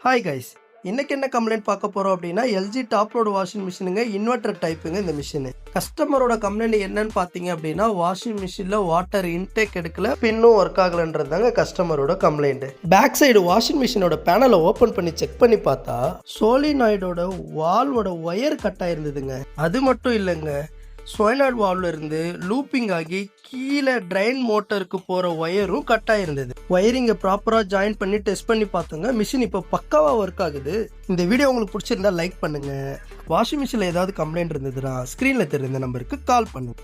Hi guys, இன்னைக்கு என்ன complaint பார்க்க போறோம் அப்படின்னா எல்ஜி டாப் லோட் வாஷிங் மிஷினுங்க, இன்வெர்டர் டைப்புங்க இந்த மிஷின். கஸ்டமரோட கம்ப்ளைண்ட் என்னன்னு பார்த்தீங்க அப்படின்னா வாஷிங் மிஷினில் வாட்டர் இன்டேக் எடுக்கல, பின்னும் ஒர்க் ஆகலன்றதாங்க கஸ்டமரோட கம்ப்ளைண்ட். பேக் சைடு வாஷிங் மிஷினோட பேனலை ஓப்பன் பண்ணி செக் பண்ணி பார்த்தா சோலினாய்டோட வால்வோட ஒயர் கட் ஆயிருந்ததுங்க. அது மட்டும் இல்லைங்க, சோலினாய்டு வால்வ்ல இருந்து லூப்பிங் ஆகி கீழே ட்ரைன் மோட்டருக்கு போற ஒயரும் கட் ஆயிருந்தது. ஒயரிங்கை ப்ராப்பரா ஜாயின் பண்ணி டெஸ்ட் பண்ணி பார்த்தோங்க, மிஷின் இப்போ பக்காவா ஒர்க் ஆகுது. இந்த வீடியோ உங்களுக்கு பிடிச்சிருந்தா லைக் பண்ணுங்க. வாஷிங் மிஷின்ல ஏதாவது கம்ப்ளைண்ட் இருந்ததுன்னா ஸ்கிரீன்ல தெரிந்த நம்பருக்கு கால் பண்ணுங்க.